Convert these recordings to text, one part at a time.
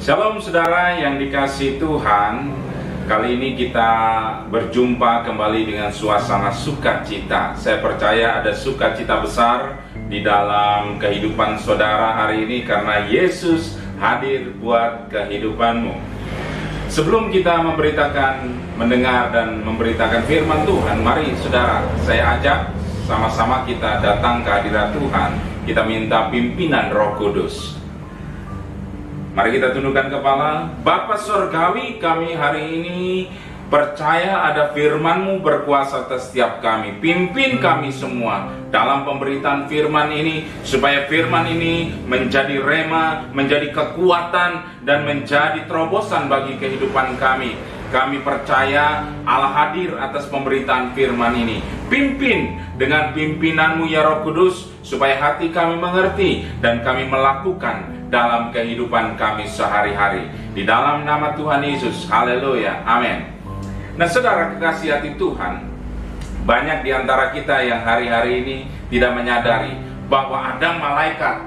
Shalom saudara yang dikasihi Tuhan. Kali ini kita berjumpa kembali dengan suasana sukacita. Saya percaya ada sukacita besar di dalam kehidupan saudara hari ini karena Yesus hadir buat kehidupanmu. Sebelum kita mendengar dan memberitakan firman Tuhan, mari saudara, saya ajak sama-sama kita datang ke hadirat Tuhan. Kita minta pimpinan Roh Kudus. Mari kita tundukkan kepala. Bapa Surgawi, kami hari ini percaya ada firman-Mu berkuasa atas setiap kami. Pimpin kami semua dalam pemberitaan firman ini, supaya firman ini menjadi rema, menjadi kekuatan, dan menjadi terobosan bagi kehidupan kami. Kami percaya Allah hadir atas pemberitaan firman ini. Pimpin dengan pimpinan-Mu ya Roh Kudus, supaya hati kami mengerti dan kami melakukan dalam kehidupan kami sehari-hari. Di dalam nama Tuhan Yesus, haleluya, amin. Nah saudara kekasih hati Tuhan, banyak di antara kita yang hari-hari ini tidak menyadari bahwa ada malaikat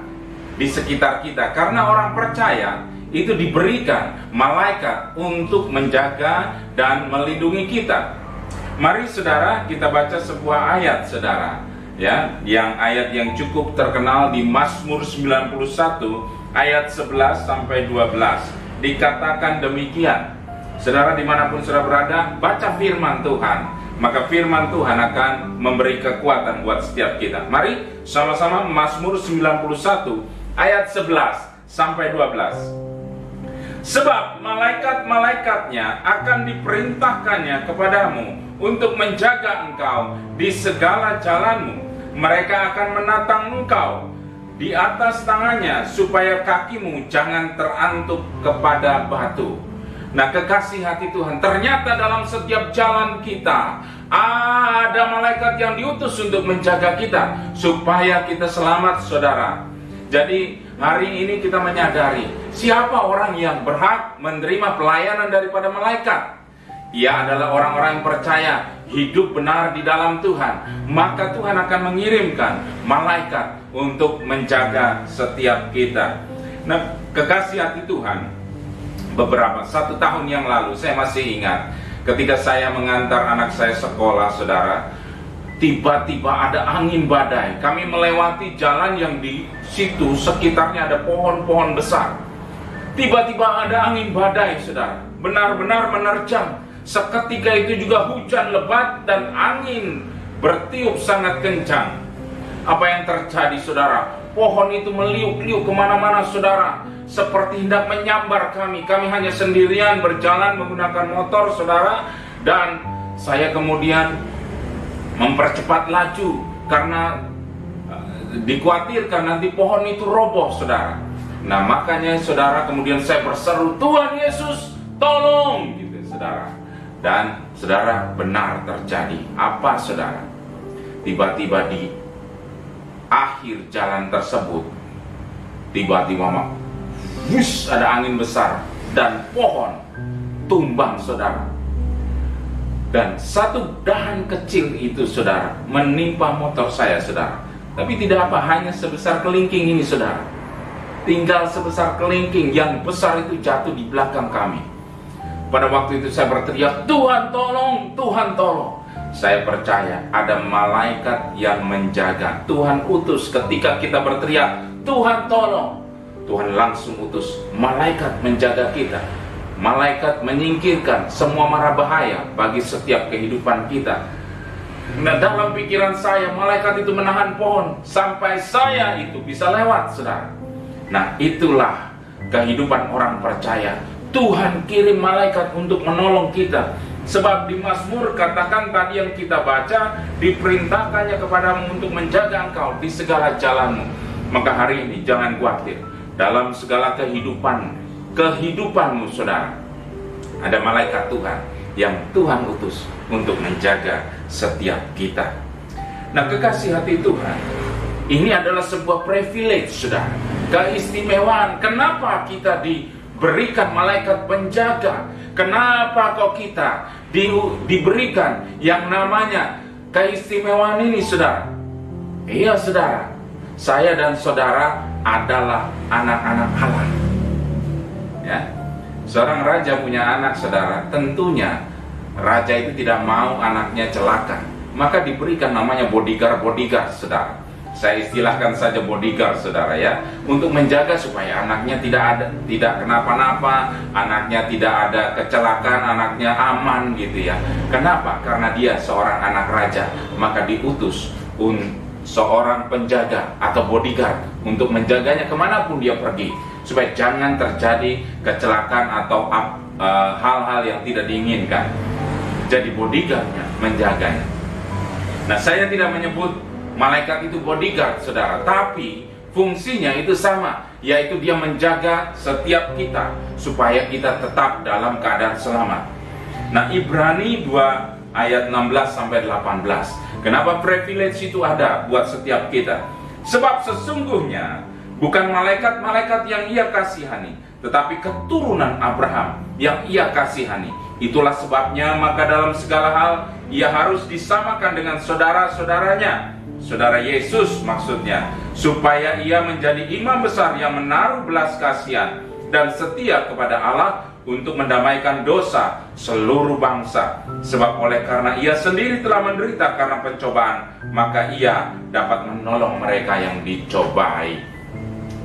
di sekitar kita. Karena orang percaya itu diberikan malaikat untuk menjaga dan melindungi kita. Mari saudara kita baca sebuah ayat saudara, ya, yang ayat yang cukup terkenal di Mazmur 91 ayat 11 sampai 12. Dikatakan demikian. Saudara dimanapun saudara berada, baca firman Tuhan, maka firman Tuhan akan memberi kekuatan buat setiap kita. Mari sama-sama Mazmur 91 ayat 11 sampai 12. Sebab malaikat-malaikatnya akan diperintahkannya kepadamu untuk menjaga engkau di segala jalanmu. Mereka akan menatang engkau di atas tangannya, supaya kakimu jangan terantuk kepada batu. Nah kekasih hati Tuhan, ternyata dalam setiap jalan kita ada malaikat yang diutus untuk menjaga kita, supaya kita selamat saudara. Jadi hari ini kita menyadari siapa orang yang berhak menerima pelayanan daripada malaikat. Ia adalah orang-orang yang percaya hidup benar di dalam Tuhan. Maka Tuhan akan mengirimkan malaikat untuk menjaga setiap kita. Nah kekasih hati Tuhan, satu tahun yang lalu saya masih ingat ketika saya mengantar anak saya sekolah saudara, tiba-tiba ada angin badai. Kami melewati jalan yang di situ sekitarnya ada pohon-pohon besar. Tiba-tiba ada angin badai saudara, benar-benar menerjang. Seketika itu juga hujan lebat dan angin bertiup sangat kencang. Apa yang terjadi saudara? Pohon itu meliuk-liuk kemana-mana saudara, seperti hendak menyambar kami. Kami hanya sendirian berjalan menggunakan motor saudara. Dan saya kemudian mempercepat laju karena dikhawatirkan nanti pohon itu roboh saudara. Nah makanya saudara kemudian saya berseru, Tuhan Yesus tolong, gitu saudara. Dan saudara benar terjadi. Apa saudara? Tiba-tiba di akhir jalan tersebut, tiba-tiba ada angin besar dan pohon tumbang saudara. Dan satu dahan kecil itu saudara menimpa motor saya saudara. Tapi tidak apa, hanya sebesar kelingking ini saudara. Tinggal sebesar kelingking, yang besar itu jatuh di belakang kami. Pada waktu itu saya berteriak, Tuhan tolong, Tuhan tolong. Saya percaya ada malaikat yang menjaga. Tuhan utus ketika kita berteriak, Tuhan tolong. Tuhan langsung utus malaikat menjaga kita. Malaikat menyingkirkan semua mara bahaya bagi setiap kehidupan kita. Nah dalam pikiran saya, malaikat itu menahan pohon sampai saya itu bisa lewat saudara. Nah itulah kehidupan orang percaya. Tuhan kirim malaikat untuk menolong kita. Sebab di Mazmur katakan tadi yang kita baca, diperintahkannya kepadamu untuk menjaga engkau di segala jalanmu. Maka hari ini jangan khawatir. Dalam segala kehidupanmu saudara, ada malaikat Tuhan yang Tuhan utus untuk menjaga setiap kita. Nah kekasih hati Tuhan, ini adalah sebuah privilege saudara, keistimewaan. Kenapa kita diberikan malaikat penjaga? Kenapa kok kita diberikan yang namanya keistimewaan ini saudara? Iya saudara, saya dan saudara adalah anak-anak Allah. Ya, seorang raja punya anak, saudara. Tentunya raja itu tidak mau anaknya celaka, maka diberikan namanya bodyguard, saudara. Saya istilahkan saja bodyguard, saudara, ya, untuk menjaga supaya anaknya tidak kenapa-napa, anaknya tidak ada kecelakaan, anaknya aman gitu ya. Kenapa? Karena dia seorang anak raja, maka diutus seorang penjaga atau bodyguard untuk menjaganya kemanapun dia pergi, supaya jangan terjadi kecelakaan atau hal-hal yang tidak diinginkan. Jadi bodyguardnya menjaganya. Nah, saya tidak menyebut malaikat itu bodyguard, saudara, tapi fungsinya itu sama, yaitu dia menjaga setiap kita supaya kita tetap dalam keadaan selamat. Nah, Ibrani 2 ayat 16 sampai 18. Kenapa privilege itu ada buat setiap kita? Sebab sesungguhnya bukan malaikat-malaikat yang ia kasihani, tetapi keturunan Abraham yang ia kasihani. Itulah sebabnya maka dalam segala hal ia harus disamakan dengan saudara-saudaranya, saudara Yesus maksudnya, supaya ia menjadi imam besar yang menaruh belas kasihan dan setia kepada Allah untuk mendamaikan dosa seluruh bangsa. Sebab oleh karena ia sendiri telah menderita karena pencobaan, maka ia dapat menolong mereka yang dicobai.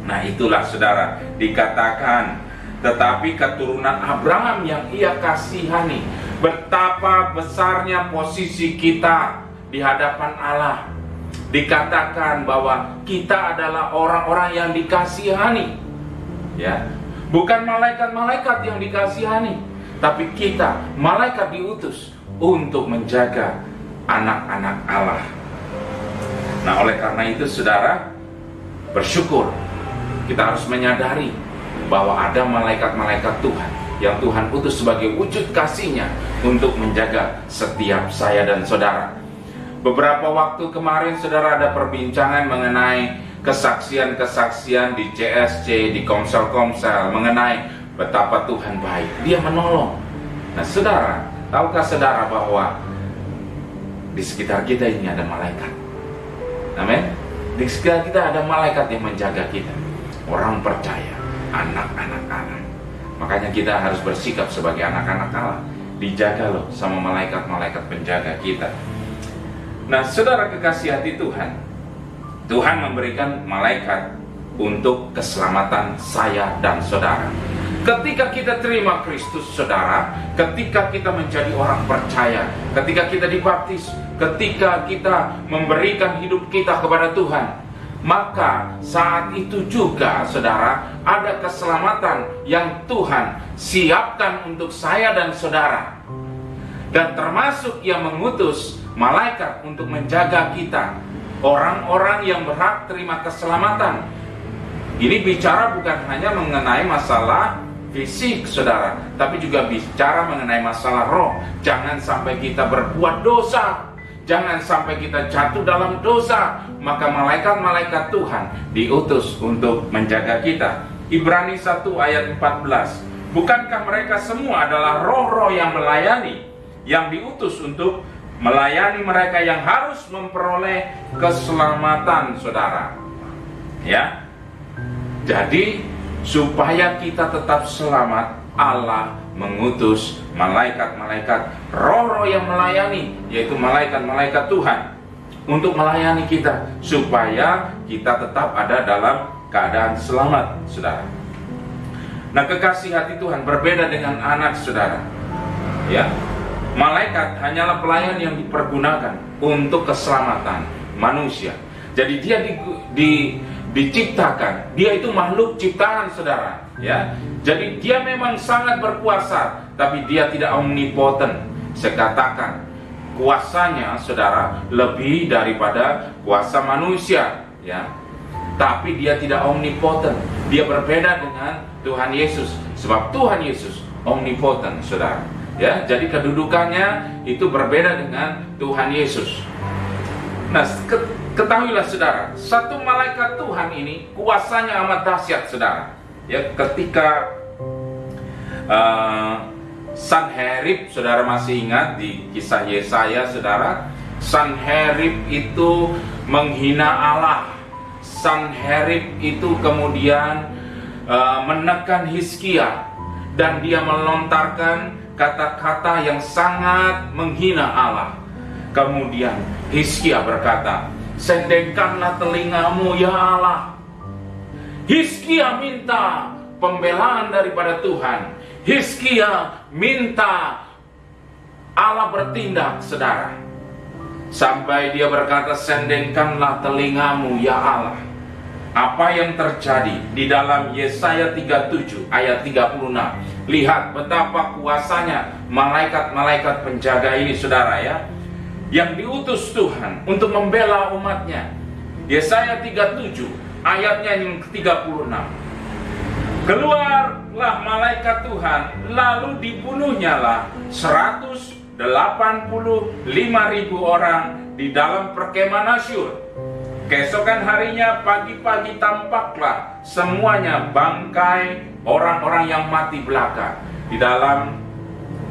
Nah, itulah saudara, dikatakan tetapi keturunan Abraham yang ia kasihani. Betapa besarnya posisi kita di hadapan Allah. Dikatakan bahwa kita adalah orang-orang yang dikasihani, ya, bukan malaikat-malaikat yang dikasihani, tapi kita, malaikat diutus untuk menjaga anak-anak Allah. Nah, oleh karena itu saudara, bersyukur. Kita harus menyadari bahwa ada malaikat-malaikat Tuhan yang Tuhan utus sebagai wujud kasih-Nya untuk menjaga setiap saya dan saudara. Beberapa waktu kemarin saudara ada perbincangan mengenai kesaksian-kesaksian di CSC, di komsel-komsel, mengenai betapa Tuhan baik, Dia menolong. Nah saudara, tahukah saudara bahwa di sekitar kita ini ada malaikat? Amin. Di sekitar kita ada malaikat yang menjaga kita. Orang percaya, anak-anak Allah. Makanya kita harus bersikap sebagai anak-anak Allah, dijaga loh sama malaikat-malaikat penjaga kita. Nah saudara kekasih hati Tuhan, Tuhan memberikan malaikat untuk keselamatan saya dan saudara. Ketika kita terima Kristus saudara, ketika kita menjadi orang percaya, ketika kita dibaptis, ketika kita memberikan hidup kita kepada Tuhan, maka saat itu juga saudara ada keselamatan yang Tuhan siapkan untuk saya dan saudara. Dan termasuk yang mengutus malaikat untuk menjaga kita, orang-orang yang berhak terima keselamatan. Ini bicara bukan hanya mengenai masalah fisik saudara, tapi juga bicara mengenai masalah roh. Jangan sampai kita berbuat dosa, jangan sampai kita jatuh dalam dosa, maka malaikat-malaikat Tuhan diutus untuk menjaga kita. Ibrani 1 ayat 14. Bukankah mereka semua adalah roh-roh yang melayani, yang diutus untuk melayani mereka yang harus memperoleh keselamatan saudara. Ya. Jadi supaya kita tetap selamat, Allah mengutus malaikat-malaikat, roh-roh yang melayani, yaitu malaikat-malaikat Tuhan, untuk melayani kita supaya kita tetap ada dalam keadaan selamat saudara. Nah kekasih hati Tuhan berbeda dengan anak saudara, ya. Malaikat hanyalah pelayan yang dipergunakan untuk keselamatan manusia. Jadi dia diciptakan, dia itu makhluk ciptaan saudara, ya. Jadi dia memang sangat berkuasa, tapi dia tidak omnipoten. Saya katakan kuasanya saudara lebih daripada kuasa manusia, ya. Tapi dia tidak omnipoten. Dia berbeda dengan Tuhan Yesus, sebab Tuhan Yesus omnipoten saudara. Ya, jadi kedudukannya itu berbeda dengan Tuhan Yesus. Nah, ketahuilah saudara, satu malaikat Tuhan ini kuasanya amat dahsyat saudara. Ya, ketika Sanherib, saudara masih ingat di kisah Yesaya saudara, Sanherib itu menghina Allah. Sanherib itu kemudian menekan Hizkia. dan dia melontarkan kata-kata yang sangat menghina Allah. Kemudian Hizkia berkata, "Sendengkanlah telingamu ya Allah." Hizkia minta pembelaan daripada Tuhan. Hizkia minta Allah bertindak, saudara. Sampai dia berkata, "Sendengkanlah telingamu ya Allah." Apa yang terjadi di dalam Yesaya 37 ayat 36? Lihat betapa kuasanya malaikat-malaikat penjaga ini, saudara ya, yang diutus Tuhan untuk membela umatnya. Yesaya 37 ayatnya yang ke-36. "Keluarlah malaikat Tuhan, lalu dibunuhnyalah 185.000 orang di dalam perkemahan Asyur. Keesokan harinya pagi-pagi tampaklah semuanya bangkai orang-orang yang mati belaka." Di dalam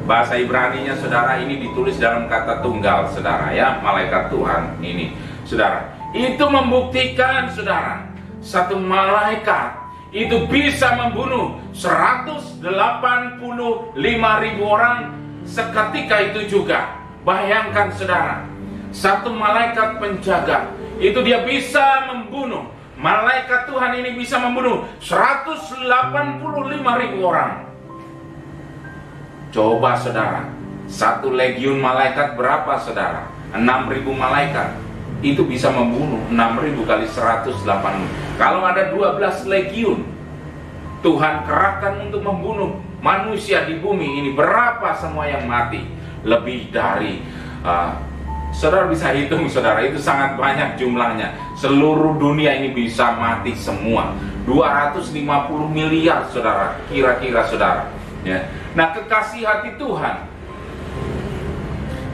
bahasa Ibraninya, saudara, ini ditulis dalam kata tunggal, saudara ya, malaikat Tuhan ini, saudara. Itu membuktikan, saudara, satu malaikat itu bisa membunuh 185.000 orang seketika itu juga. Bayangkan, saudara, satu malaikat penjaga itu dia bisa membunuh, malaikat Tuhan ini bisa membunuh 185.000 orang. Coba, saudara, satu legiun malaikat berapa, saudara? 6.000 malaikat. Itu bisa membunuh 6.000 kali 180. Kalau ada 12 legiun Tuhan kerahkan untuk membunuh manusia di bumi ini, berapa semua yang mati? Lebih dari saudara bisa hitung, saudara, itu sangat banyak jumlahnya. Seluruh dunia ini bisa mati semua. 250 miliar, saudara, kira-kira, saudara ya. Nah, kekasih hati Tuhan,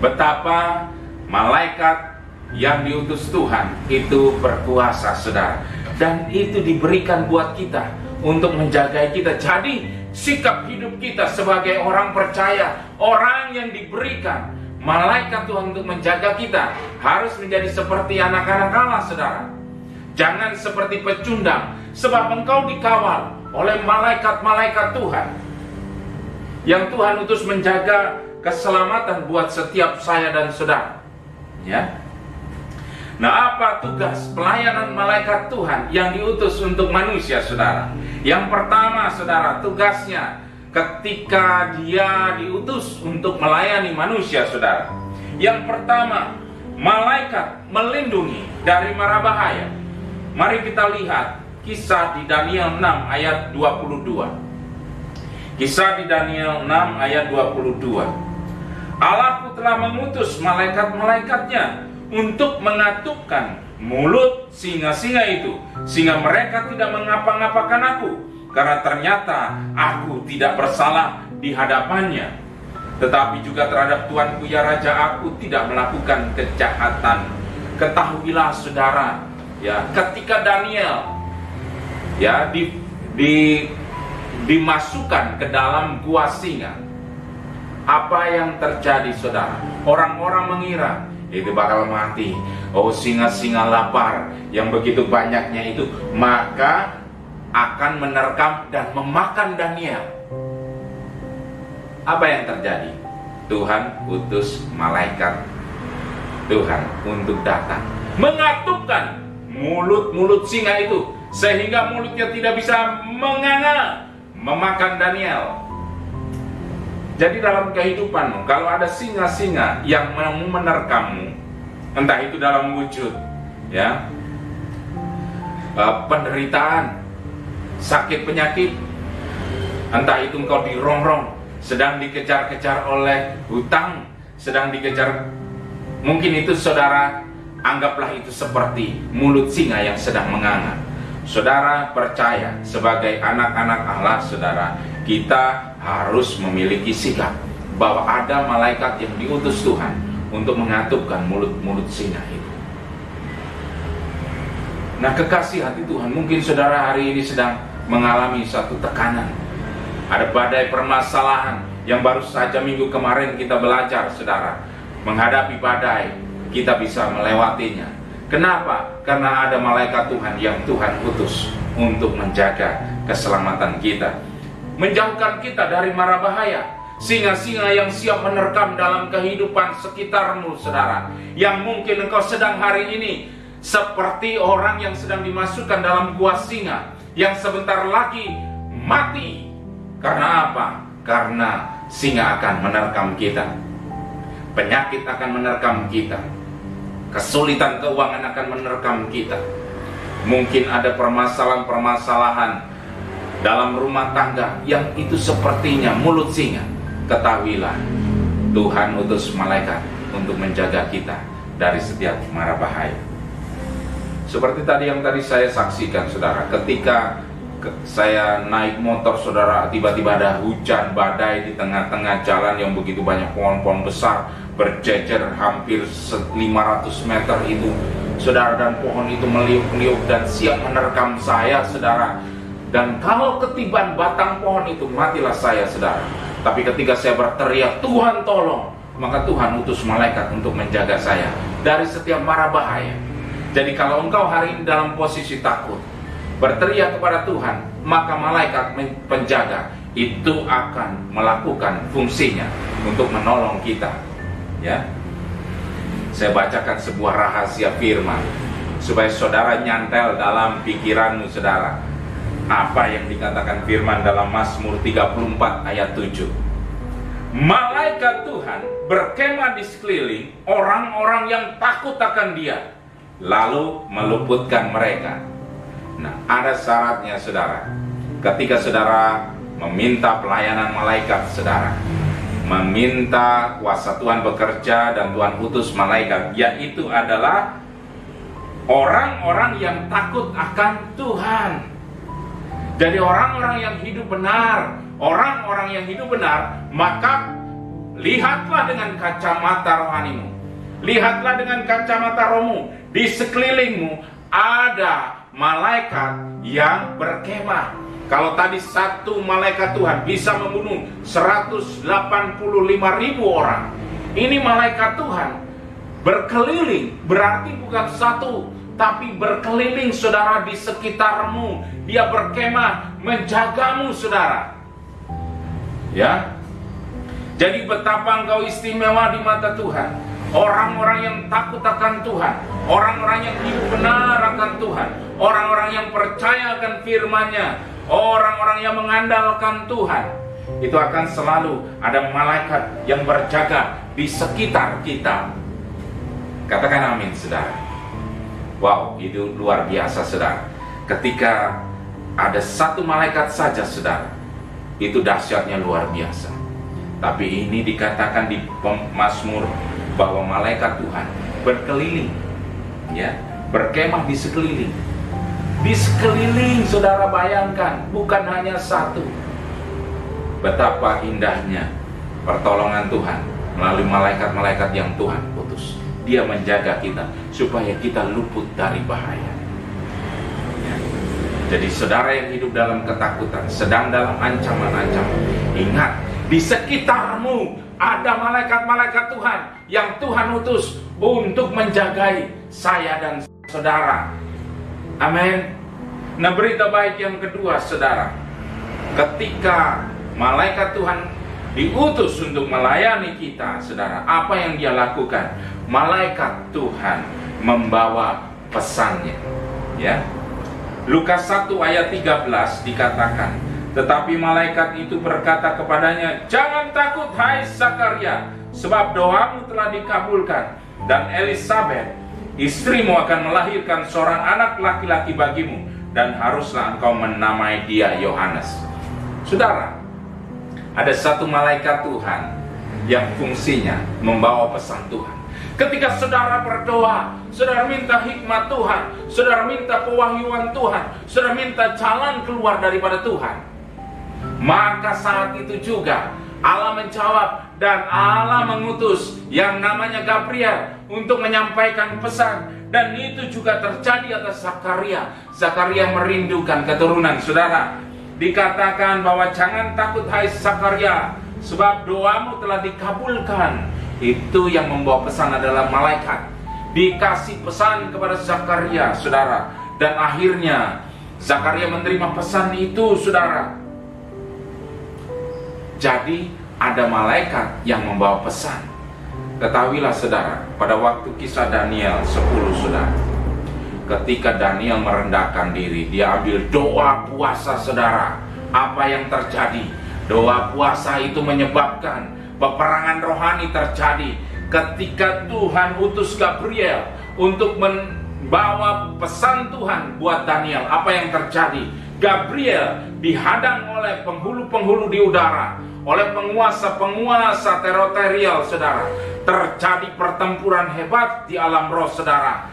betapa malaikat yang diutus Tuhan itu berkuasa, saudara, dan itu diberikan buat kita untuk menjaga kita. Jadi sikap hidup kita sebagai orang percaya, orang yang diberikan malaikat Tuhan untuk menjaga kita, harus menjadi seperti anak-anak Allah, saudara. Jangan seperti pecundang, sebab engkau dikawal oleh malaikat-malaikat Tuhan yang Tuhan utus menjaga keselamatan buat setiap saya dan saudara ya. Nah, apa tugas pelayanan malaikat Tuhan yang diutus untuk manusia, saudara? Yang pertama, saudara, tugasnya ketika dia diutus untuk melayani manusia, saudara, yang pertama, malaikat melindungi dari mara bahaya. Mari kita lihat kisah di Daniel 6 ayat 22. Kisah di Daniel 6 ayat 22. "Allahku telah mengutus malaikat-malaikatnya untuk mengatupkan mulut singa-singa itu, sehingga mereka tidak mengapa-ngapakan aku, karena ternyata aku tidak bersalah di hadapannya. Tetapi juga terhadap Tuanku ya Raja, aku tidak melakukan kejahatan." Ketahuilah, saudara ya, ketika Daniel ya dimasukkan ke dalam gua singa, apa yang terjadi, saudara? Orang-orang mengira itu bakal mati. Oh, singa-singa lapar yang begitu banyaknya itu, maka akan menerkam dan memakan Daniel. Apa yang terjadi? Tuhan utus malaikat Tuhan untuk datang mengatupkan mulut-mulut singa itu, sehingga mulutnya tidak bisa menganga memakan Daniel. Jadi dalam kehidupanmu, kalau ada singa-singa yang mau menerkammu, entah itu dalam wujud ya penderitaan, sakit penyakit, entah itu engkau dirongrong, sedang dikejar-kejar oleh hutang, sedang dikejar, mungkin itu, saudara, anggaplah itu seperti mulut singa yang sedang menganga. Saudara percaya sebagai anak-anak Allah, saudara, kita harus memiliki sikap bahwa ada malaikat yang diutus Tuhan untuk mengatupkan mulut-mulut singa itu. Nah, kekasih hati Tuhan, mungkin saudara hari ini sedang mengalami satu tekanan. Ada badai permasalahan yang baru saja minggu kemarin kita belajar, saudara. Menghadapi badai, kita bisa melewatinya. Kenapa? Karena ada malaikat Tuhan yang Tuhan utus untuk menjaga keselamatan kita. menjauhkan kita dari mara bahaya. Singa-singa yang siap menerkam dalam kehidupan sekitarmu, saudara, yang mungkin engkau sedang hari ini seperti orang yang sedang dimasukkan dalam gua singa, yang sebentar lagi mati. Karena apa? Karena singa akan menerkam kita, penyakit akan menerkam kita, kesulitan keuangan akan menerkam kita. Mungkin ada permasalahan-permasalahan dalam rumah tangga yang itu sepertinya mulut singa. Ketahuilah, Tuhan utus malaikat untuk menjaga kita dari setiap mara bahaya. Seperti tadi yang tadi saya saksikan, saudara, ketika saya naik motor, saudara, tiba-tiba ada hujan badai di tengah-tengah jalan yang begitu banyak pohon-pohon besar berjejer hampir 500 meter itu, saudara, dan pohon itu meliuk-liuk dan siap menerkam saya, saudara. Dan kalau ketiban batang pohon itu, matilah saya, saudara. Tapi ketika saya berteriak, Tuhan tolong, maka Tuhan utus malaikat untuk menjaga saya dari setiap mara bahaya. Jadi kalau engkau hari ini dalam posisi takut, berteriak kepada Tuhan, maka malaikat penjaga itu akan melakukan fungsinya untuk menolong kita. Ya, saya bacakan sebuah rahasia firman supaya saudara nyantel dalam pikiranmu, saudara. Apa yang dikatakan firman dalam Mazmur 34 ayat 7. Malaikat Tuhan berkemah di sekeliling orang-orang yang takut akan Dia, lalu meluputkan mereka. Nah, ada syaratnya, saudara. Ketika saudara meminta pelayanan malaikat, saudara, meminta kuasa Tuhan bekerja dan Tuhan utus malaikat, yaitu adalah orang-orang yang takut akan Tuhan. Jadi orang-orang yang hidup benar, orang-orang yang hidup benar, maka lihatlah dengan kacamata rohanimu, lihatlah dengan kacamata rohmu. Di sekelilingmu ada malaikat yang berkemah. Kalau tadi satu malaikat Tuhan bisa membunuh 185.000 orang, ini malaikat Tuhan berkeliling, berarti bukan satu, tapi berkeliling, saudara, di sekitarmu. Dia berkemah menjagamu, saudara. Ya, jadi betapa engkau istimewa di mata Tuhan. Orang-orang yang takut akan Tuhan, orang-orang yang hidup benar akan Tuhan, orang-orang yang percaya akan firman-Nya, orang-orang yang mengandalkan Tuhan, itu akan selalu ada malaikat yang berjaga di sekitar kita. Katakan amin, saudara. Wow, itu luar biasa, saudara. Ketika ada satu malaikat saja, saudara, itu dahsyatnya luar biasa. Tapi ini dikatakan di Mazmur bahwa malaikat Tuhan berkeliling, ya, berkemah di sekeliling. Di sekeliling, saudara, bayangkan, bukan hanya satu. Betapa indahnya pertolongan Tuhan melalui malaikat-malaikat yang Tuhan utus. Dia menjaga kita supaya kita luput dari bahaya. Ya. Jadi saudara yang hidup dalam ketakutan, sedang dalam ancaman-ancaman, ingat, di sekitarmu ada malaikat-malaikat Tuhan yang Tuhan utus untuk menjagai saya dan saudara. Amin. Nah, berita baik yang kedua, saudara, ketika malaikat Tuhan diutus untuk melayani kita, saudara, apa yang dia lakukan? Malaikat Tuhan membawa pesannya. Ya, Lukas 1 ayat 13 dikatakan, tetapi malaikat itu berkata kepadanya, jangan takut hai Zakaria, sebab doamu telah dikabulkan, dan Elisabet istrimu akan melahirkan seorang anak laki-laki bagimu, dan haruslah engkau menamai dia Yohanes. Saudara, ada satu malaikat Tuhan yang fungsinya membawa pesan Tuhan. Ketika saudara berdoa, saudara minta hikmat Tuhan, saudara minta pewahyuan Tuhan, saudara minta jalan keluar daripada Tuhan, maka saat itu juga Allah menjawab dan Allah mengutus yang namanya Gabriel untuk menyampaikan pesan. Dan itu juga terjadi atas Zakaria. Zakaria merindukan keturunan, saudara. Dikatakan bahwa jangan takut hai Zakaria, sebab doamu telah dikabulkan. Itu yang membawa pesan adalah malaikat. Dikasih pesan kepada Zakaria, saudara. Dan akhirnya Zakaria menerima pesan itu, saudara. Jadi ada malaikat yang membawa pesan. Ketahuilah saudara, pada waktu kisah Daniel 10 saudara, ketika Daniel merendahkan diri, dia ambil doa puasa saudara. Apa yang terjadi? Doa puasa itu menyebabkan peperangan rohani terjadi. Ketika Tuhan utus Gabriel untuk membawa pesan Tuhan buat Daniel, apa yang terjadi? Gabriel dihadang oleh penghulu-penghulu di udara, oleh penguasa-penguasa teritorial saudara. Terjadi pertempuran hebat di alam roh saudara,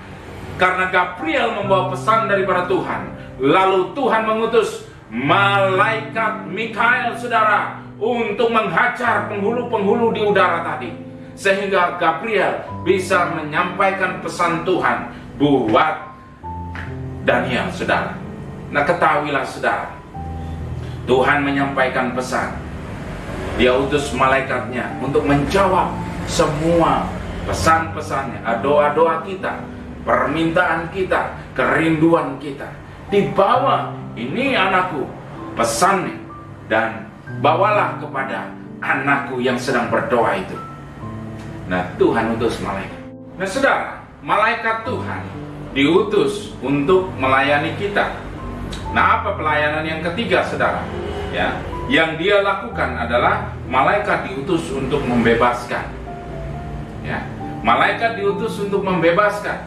karena Gabriel membawa pesan daripada Tuhan. Lalu Tuhan mengutus malaikat Mikael saudara untuk menghajar penghulu-penghulu di udara tadi, sehingga Gabriel bisa menyampaikan pesan Tuhan buat Daniel saudara. Nah, ketahuilah saudara, Tuhan menyampaikan pesan. Dia utus malaikatnya untuk menjawab semua pesan-pesannya, doa-doa kita, permintaan kita, kerinduan kita. Dibawa, ini anakku, pesannya, dan bawalah kepada anakku yang sedang berdoa itu. Nah, Tuhan utus malaikat. Nah saudara, malaikat Tuhan diutus untuk melayani kita. Nah, apa pelayanan yang ketiga saudara? Ya, yang dia lakukan adalah malaikat diutus untuk membebaskan. Ya, malaikat diutus untuk membebaskan.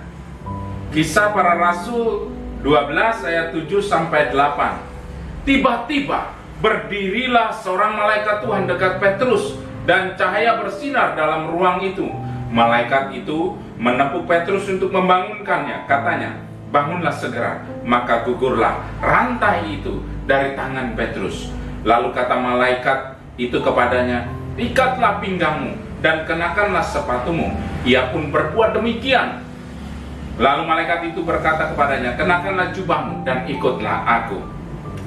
Kisah Para Rasul 12 ayat 7 sampai 8. Tiba-tiba berdirilah seorang malaikat Tuhan dekat Petrus, dan cahaya bersinar dalam ruang itu. Malaikat itu menepuk Petrus untuk membangunkannya. Katanya, bangunlah segera. Maka gugurlah rantai itu dari tangan Petrus. Lalu kata malaikat itu kepadanya, ikatlah pinggangmu dan kenakanlah sepatumu. Ia pun berbuat demikian. Lalu malaikat itu berkata kepadanya, kenakanlah jubahmu dan ikutlah aku.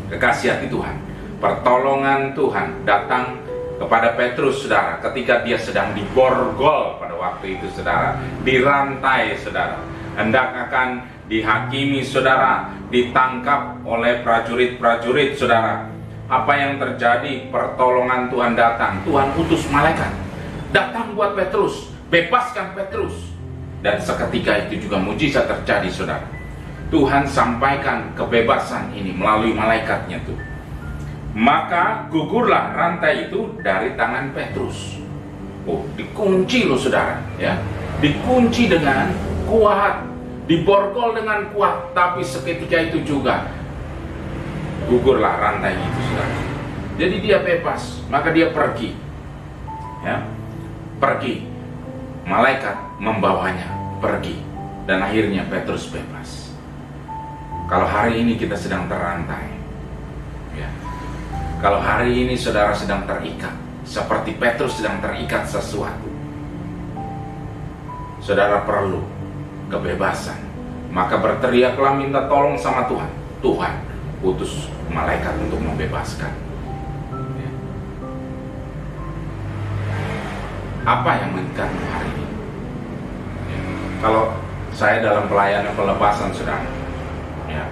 Kekasih hati Tuhan, pertolongan Tuhan datang kepada Petrus saudara, ketika dia sedang diborgol pada waktu itu saudara, dirantai saudara, hendak akan dihakimi saudara, ditangkap oleh prajurit-prajurit saudara. Apa yang terjadi? Pertolongan Tuhan datang. Tuhan utus malaikat datang buat Petrus, bebaskan Petrus. Dan seketika itu juga mujizat terjadi saudara. Tuhan sampaikan kebebasan ini melalui malaikatnya tuh. Maka gugurlah rantai itu dari tangan Petrus. Oh, dikunci loh saudara, ya. Dikunci dengan kuat, diborgol dengan kuat, tapi seketika itu juga gugurlah rantai itu saudara. Jadi dia bebas, maka dia pergi. Ya. Pergi. Malaikat membawanya pergi, dan akhirnya Petrus bebas. Kalau hari ini kita sedang terantai, ya. Kalau hari ini saudara sedang terikat, seperti Petrus sedang terikat sesuatu, saudara perlu kebebasan. Maka berteriaklah, minta tolong sama Tuhan. Tuhan utus malaikat untuk membebaskan. Ya. Apa yang mengikat hari ini? Ya. Kalau saya dalam pelayanan pelepasan saudara, ya,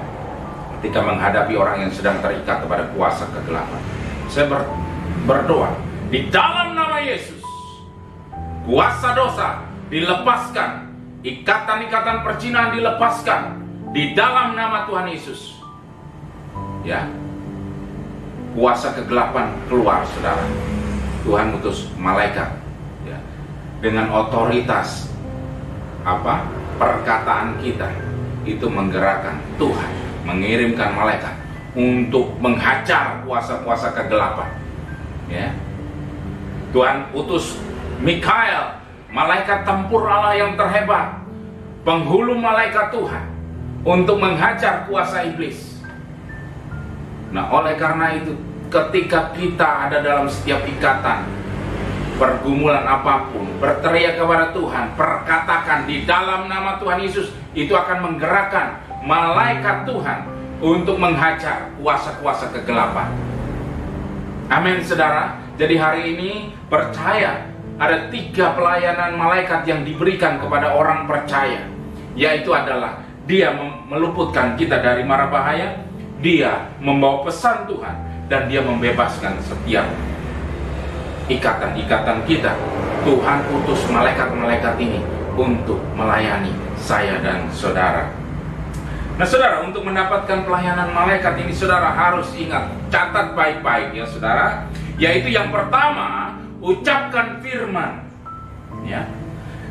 ketika menghadapi orang yang sedang terikat kepada kuasa kegelapan, saya berdoa di dalam nama Yesus, kuasa dosa dilepaskan, ikatan-ikatan perzinahan dilepaskan di dalam nama Tuhan Yesus. Ya, kuasa kegelapan keluar saudara. Tuhan utus malaikat, ya, dengan otoritas perkataan kita itu menggerakkan. Tuhan mengirimkan malaikat untuk menghajar kuasa-kuasa kegelapan. Ya, Tuhan utus Mikael, malaikat tempur Allah yang terhebat, penghulu malaikat Tuhan, untuk menghajar kuasa iblis. Nah, oleh karena itu, ketika kita ada dalam setiap ikatan, pergumulan apapun, berteriak kepada Tuhan, perkatakan di dalam nama Tuhan Yesus, itu akan menggerakkan malaikat Tuhan untuk menghajar kuasa-kuasa kegelapan. Amin saudara. Jadi hari ini percaya ada 3 pelayanan malaikat yang diberikan kepada orang percaya, yaitu adalah dia meluputkan kita dari mara bahaya, dia membawa pesan Tuhan, dan dia membebaskan setiap ikatan-ikatan kita, Tuhan utus malaikat-malaikat ini untuk melayani saya dan saudara. Nah saudara, untuk mendapatkan pelayanan malaikat ini saudara harus ingat, catat baik-baik ya saudara, yaitu yang pertama, ucapkan firman. Ya,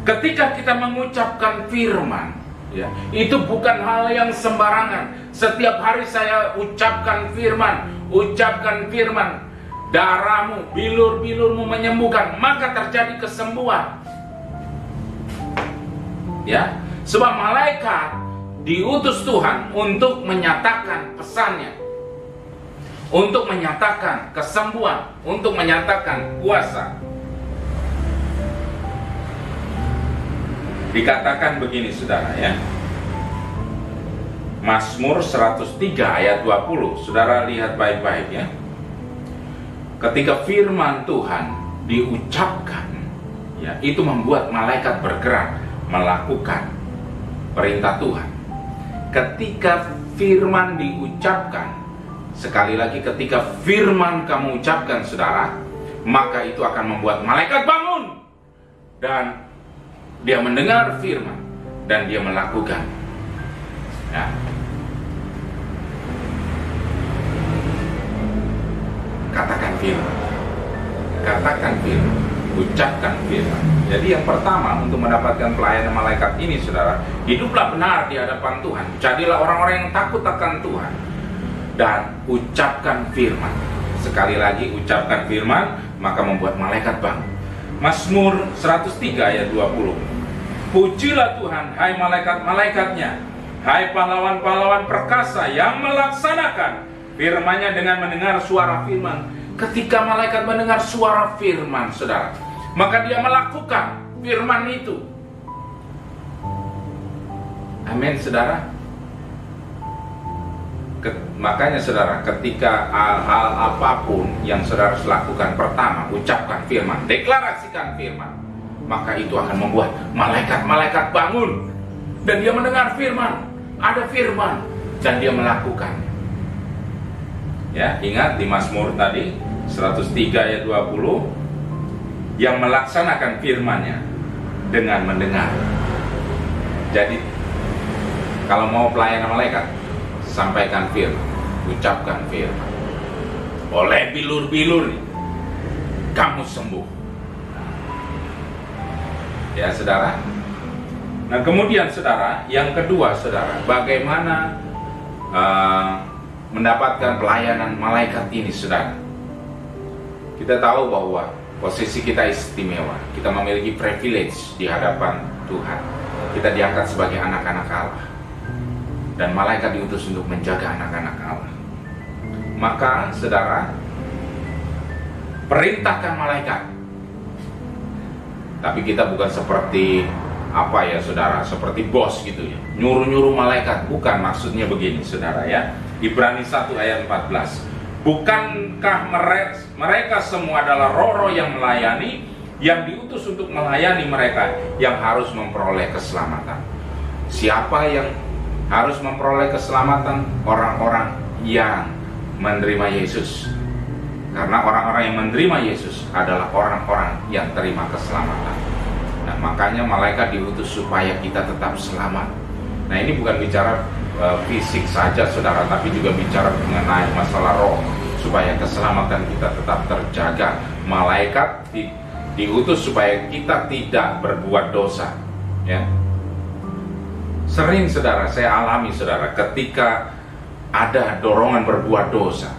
ketika kita mengucapkan firman, ya, itu bukan hal yang sembarangan. Setiap hari saya ucapkan firman, darahmu, bilur-bilurmu menyembuhkan, maka terjadi kesembuhan. Ya, sebab malaikat diutus Tuhan untuk menyatakan pesannya, untuk menyatakan kesembuhan, untuk menyatakan kuasa. Dikatakan begini saudara ya, Mazmur 103 ayat 20, saudara lihat baik-baik ya. Ketika firman Tuhan diucapkan, ya, itu membuat malaikat bergerak melakukan perintah Tuhan. Ketika firman diucapkan, sekali lagi ketika firman kamu ucapkan saudara, maka itu akan membuat malaikat bangun dan dia mendengar firman dan dia melakukan. Ya. Katakan firman, ucapkan firman. Jadi yang pertama untuk mendapatkan pelayanan malaikat ini saudara, hiduplah benar di hadapan Tuhan. Jadilah orang-orang yang takut akan Tuhan dan ucapkan firman. Sekali lagi ucapkan firman, maka membuat malaikat bangun. Mazmur 103 ayat 20. Pujilah Tuhan, hai malaikat-malaikatnya, hai pahlawan-pahlawan perkasa yang melaksanakan firman-Nya dengan mendengar suara firman. Ketika malaikat mendengar suara firman saudara, maka dia melakukan firman itu. Amin saudara. Makanya saudara, ketika hal apapun yang saudara harus lakukan, pertama ucapkan firman, deklarasikan firman, maka itu akan membuat malaikat-malaikat bangun dan dia mendengar firman, ada firman dan dia melakukan. Ya, ingat di Mazmur tadi 103 ayat 20, yang melaksanakan firman-Nya dengan mendengar. Jadi kalau mau pelayanan malaikat, sampaikan firman, ucapkan firman. Oleh bilur-bilur kamu sembuh. Ya saudara. Nah kemudian saudara, yang kedua saudara, bagaimana mendapatkan pelayanan malaikat ini saudara. Kita tahu bahwa posisi kita istimewa, kita memiliki privilege di hadapan Tuhan. Kita diangkat sebagai anak-anak Allah, dan malaikat diutus untuk menjaga anak-anak Allah. Maka saudara, perintahkan malaikat. Tapi kita bukan seperti apa ya saudara, seperti bos gitu ya, nyuruh-nyuruh malaikat. Bukan, maksudnya begini saudara ya, Ibrani 1 ayat 14. Bukankah mereka semua adalah roh-roh yang melayani, yang diutus untuk melayani mereka yang harus memperoleh keselamatan. Siapa yang harus memperoleh keselamatan? Orang-orang yang menerima Yesus. Karena orang-orang yang menerima Yesus adalah orang-orang yang terima keselamatan. Nah makanya malaikat diutus supaya kita tetap selamat. Nah ini bukan bicara fisik saja saudara, tapi juga bicara mengenai masalah roh, supaya keselamatan kita tetap terjaga. Malaikat diutus supaya kita tidak berbuat dosa ya. Sering saudara, saya alami saudara, ketika ada dorongan berbuat dosa,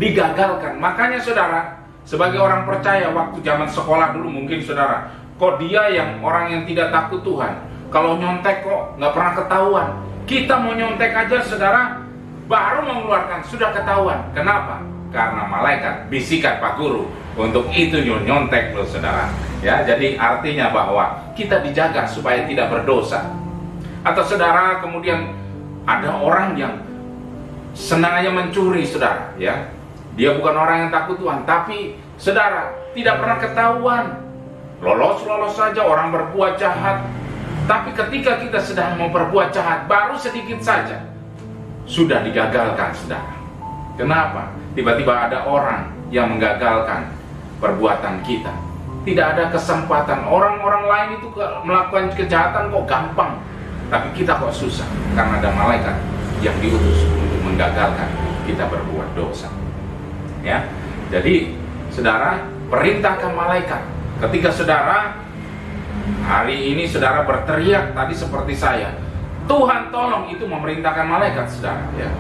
digagalkan. Makanya saudara, sebagai orang percaya, waktu zaman sekolah dulu mungkin saudara, kok dia yang orang yang tidak takut Tuhan, kalau nyontek kok nggak pernah ketahuan. Kita mau nyontek aja saudara, baru mengeluarkan sudah ketahuan. Kenapa? Karena malaikat bisikan Pak Guru, untuk itu nyontek loh saudara ya. Jadi artinya bahwa kita dijaga supaya tidak berdosa. Atau saudara, kemudian ada orang yang senang aja mencuri saudara ya, dia bukan orang yang takut Tuhan, tapi saudara tidak pernah ketahuan, lolos saja orang berbuat jahat. Tapi ketika kita sedang mau berbuat jahat, baru sedikit saja sudah digagalkan saudara. Kenapa? Tiba-tiba ada orang yang menggagalkan perbuatan kita. Tidak ada kesempatan. Orang-orang lain itu melakukan kejahatan kok gampang, tapi kita kok susah, karena ada malaikat yang diutus untuk menggagalkan kita berbuat dosa. Ya, jadi saudara, perintahkan malaikat. Ketika saudara hari ini saudara berteriak tadi seperti saya, Tuhan tolong, itu memerintahkan malaikat saudara. Ya,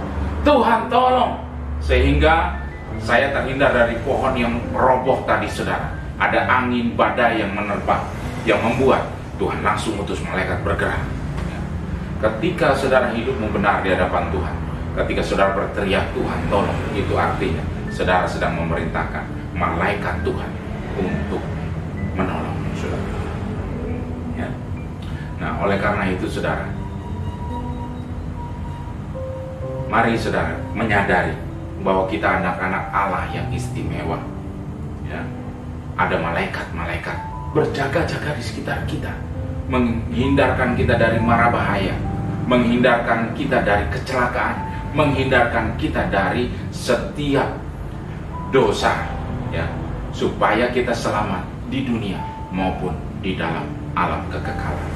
Tuhan tolong, sehingga saya terhindar dari pohon yang roboh tadi saudara. Ada angin badai yang menerpa, yang membuat Tuhan langsung utus malaikat bergerak. Ya. Ketika saudara hidupmu benar di hadapan Tuhan, ketika saudara berteriak Tuhan tolong, itu artinya saudara sedang memerintahkan malaikat Tuhan untuk menolong saudara. Ya. Nah, oleh karena itu saudara, mari saudara menyadari bahwa kita anak-anak Allah yang istimewa. Ya. Ada malaikat-malaikat berjaga-jaga di sekitar kita, menghindarkan kita dari mara bahaya, menghindarkan kita dari kecelakaan, menghindarkan kita dari setiap dosa, ya, supaya kita selamat di dunia maupun di dalam alam kekekalan.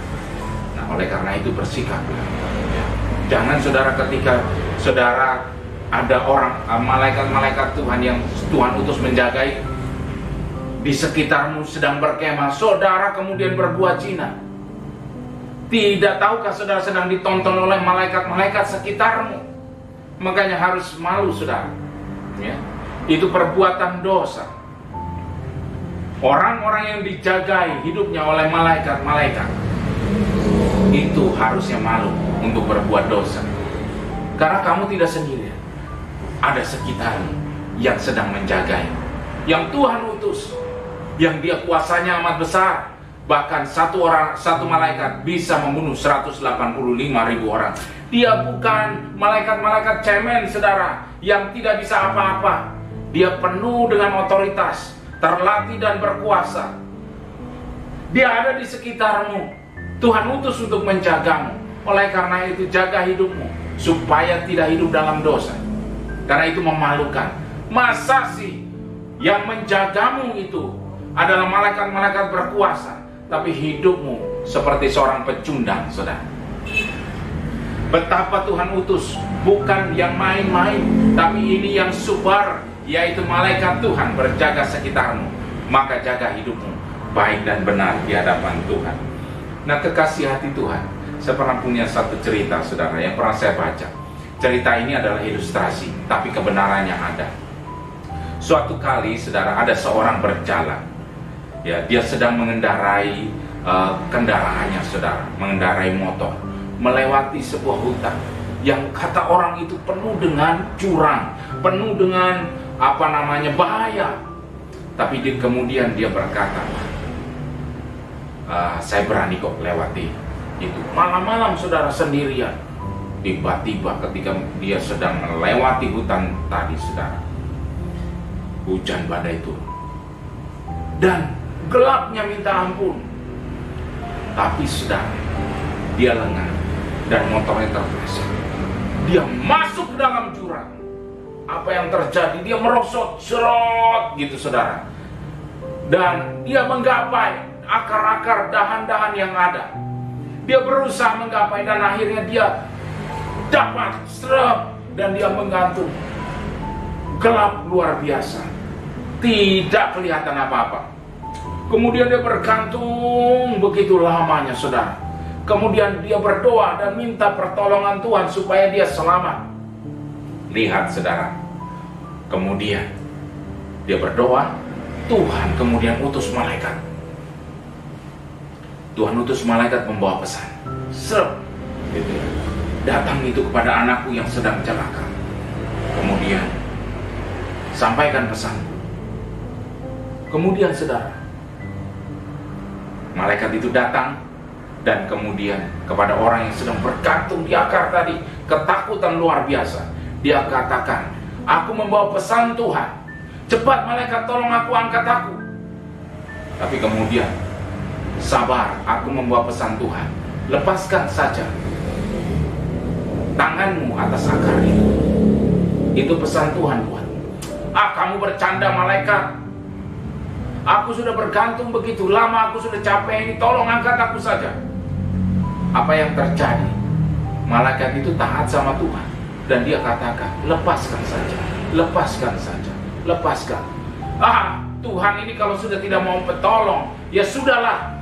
Nah, oleh karena itu bersikaplah, ya. Jangan saudara, ketika saudara ada orang malaikat-malaikat Tuhan yang Tuhan utus menjagai di sekitarmu sedang berkemah, saudara kemudian berbuat zina. Tidak tahukah saudara sedang ditonton oleh malaikat-malaikat sekitarmu? Makanya harus malu saudara, ya. Itu perbuatan dosa. Orang-orang yang dijagai hidupnya oleh malaikat-malaikat itu harusnya malu untuk berbuat dosa, karena kamu tidak sendirian. Ada sekitarmu yang sedang menjagai, yang Tuhan utus, yang dia kuasanya amat besar. Bahkan satu malaikat bisa membunuh 185.000 orang. Dia bukan malaikat-malaikat cemen saudara, yang tidak bisa apa-apa. Dia penuh dengan otoritas, terlatih dan berkuasa. Dia ada di sekitarmu. Tuhan utus untuk menjagamu. Oleh karena itu jaga hidupmu, supaya tidak hidup dalam dosa, karena itu memalukan. Masa sih yang menjagamu itu adalah malaikat-malaikat berkuasa, tapi hidupmu seperti seorang pecundang saudara. Betapa Tuhan utus bukan yang main-main, tapi ini yang subar, yaitu malaikat Tuhan berjaga sekitarmu. Maka jaga hidupmu baik dan benar di hadapan Tuhan. Nah, kekasih hati Tuhan, saya pernah punya satu cerita saudara yang pernah saya baca. Cerita ini adalah ilustrasi, tapi kebenarannya ada. Suatu kali saudara, ada seorang berjalan, ya, dia sedang mengendarai kendaraannya saudara, mengendarai motor, melewati sebuah hutan yang kata orang itu penuh dengan jurang, penuh dengan bahaya. Tapi kemudian dia berkata, saya berani kok lewati itu. Malam-malam saudara sendirian. Tiba-tiba ketika dia sedang melewati hutan tadi saudara, hujan badai turun dan gelapnya minta ampun. Tapi saudara, dia lengah dan motornya terpleset. Dia masuk ke dalam jurang. Apa yang terjadi? Dia merosot, serot gitu saudara. Dan dia menggapai akar-akar dahan-dahan yang ada. Dia berusaha menggapai dan akhirnya dia dapat serap, dan dia menggantung. Gelap luar biasa, tidak kelihatan apa-apa. Kemudian dia bergantung begitu lamanya saudara. Kemudian dia berdoa dan minta pertolongan Tuhan supaya dia selamat. Lihat saudara, kemudian dia berdoa, Tuhan kemudian utus malaikat. Tuhan utus malaikat membawa pesan, serap gitu ya. Datang itu kepada anakku yang sedang celaka. Kemudian sampaikan pesan. Kemudian saudara, malaikat itu datang dan kemudian kepada orang yang sedang bergantung di akar tadi, ketakutan luar biasa. Dia katakan, aku membawa pesan Tuhan. Cepat malaikat, tolong aku, angkat aku. Tapi kemudian, sabar, aku membawa pesan Tuhan. Lepaskan saja tanganmu atas akar itu. Itu pesan Tuhan buat. Kamu bercanda malaikat. Aku sudah bergantung begitu lama, aku sudah capek ini, tolong angkat aku saja. Apa yang terjadi? Malaikat itu taat sama Tuhan, dan dia katakan, lepaskan saja, lepaskan saja, lepaskan. Tuhan ini kalau sudah tidak mau petolong, ya sudahlah,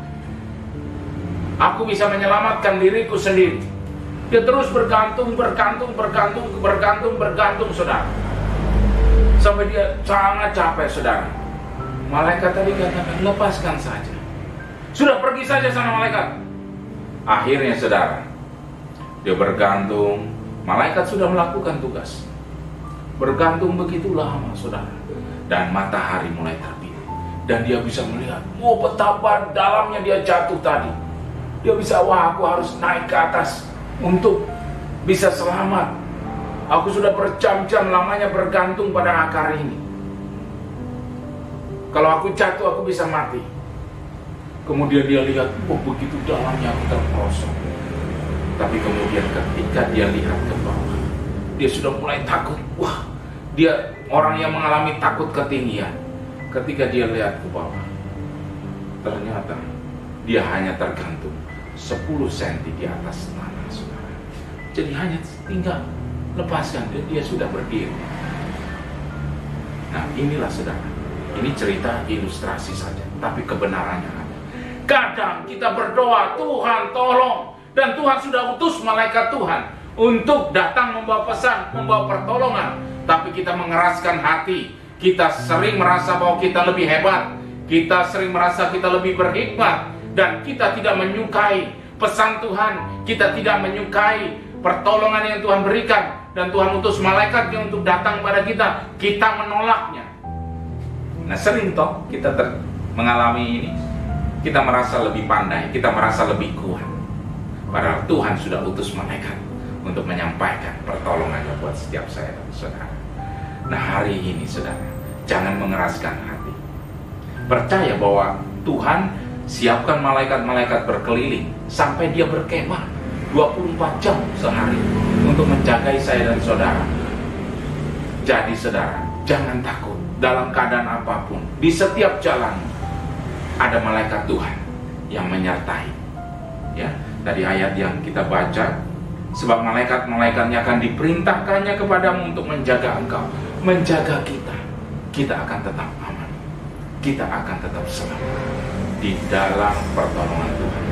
aku bisa menyelamatkan diriku sendiri. Dia terus bergantung, saudara, sampai dia sangat capek, saudara. Malaikat tadi katakan, lepaskan saja. Sudah, pergi saja sana malaikat. Akhirnya, saudara, dia bergantung. Malaikat sudah melakukan tugas. Bergantung begitu lama, saudara. Dan matahari mulai terbit. Dan dia bisa melihat, betapa dalamnya dia jatuh tadi. Dia bisa, aku harus naik ke atas untuk bisa selamat. Aku sudah berjam-jam lamanya bergantung pada akar ini. Kalau aku jatuh, aku bisa mati. Kemudian dia lihat, begitu dalamnya aku terperosok. Tapi kemudian ketika dia lihat ke bawah, dia sudah mulai takut. Dia orang yang mengalami takut ketinggian. Ketika dia lihat ke bawah, ternyata dia hanya tergantung 10 cm di atas tanah, saudara. Jadi hanya tinggal lepaskan, dia sudah berdiri. Nah, inilah, saudara. Ini cerita ilustrasi saja, tapi kebenarannya ada. Kadang kita berdoa, Tuhan tolong, dan Tuhan sudah utus malaikat Tuhan untuk datang membawa pesan, membawa pertolongan. Tapi kita mengeraskan hati. Kita sering merasa bahwa kita lebih hebat. Kita sering merasa kita lebih berhikmat. Dan kita tidak menyukai pesan Tuhan. Kita tidak menyukai pertolongan yang Tuhan berikan. Dan Tuhan utus malaikatnya untuk datang pada kita. Kita menolaknya. Nah, sering toh kita mengalami ini. Kita merasa lebih pandai, kita merasa lebih kuat. Padahal Tuhan sudah utus malaikat untuk menyampaikan pertolongannya buat setiap saya dan saudara. Nah, hari ini, saudara, jangan mengeraskan hati. Percaya bahwa Tuhan siapkan malaikat-malaikat berkeliling sampai dia berkemah 24 jam sehari untuk menjagai saya dan saudara. Jadi, saudara, jangan takut. Dalam keadaan apapun, di setiap jalan ada malaikat Tuhan yang menyertai. Ya, dari ayat yang kita baca, sebab malaikat-malaikatnya akan diperintahkannya kepadamu untuk menjaga engkau, menjaga kita. Kita akan tetap aman, kita akan tetap selamat di dalam pertolongan Tuhan.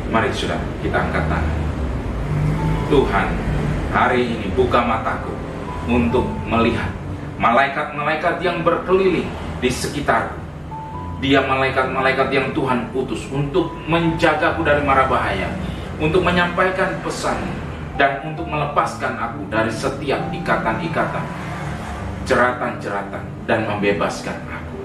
Mari, saudara, kita angkat tangan. Tuhan, hari ini buka mataku untuk melihat malaikat-malaikat yang berkeliling di sekitarku. Dia malaikat-malaikat yang Tuhan utus untuk menjagaku dari mara bahaya, untuk menyampaikan pesan, dan untuk melepaskan aku dari setiap ikatan-ikatan, jeratan-jeratan, dan membebaskan aku.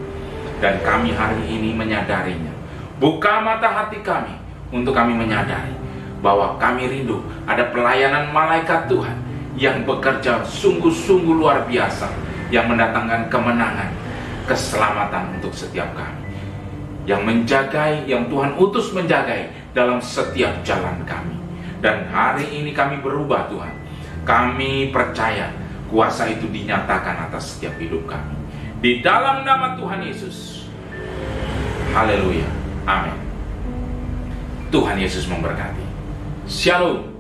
Dan kami hari ini menyadarinya. Buka mata hati kami untuk kami menyadari bahwa kami rindu ada pelayanan malaikat Tuhan yang bekerja sungguh-sungguh luar biasa, yang mendatangkan kemenangan, keselamatan untuk setiap kami, yang menjagai, yang Tuhan utus menjagai dalam setiap jalan kami. Dan hari ini kami berubah, Tuhan. Kami percaya kuasa itu dinyatakan atas setiap hidup kami. Di dalam nama Tuhan Yesus. Haleluya. Amin. Tuhan Yesus memberkati. Shalom.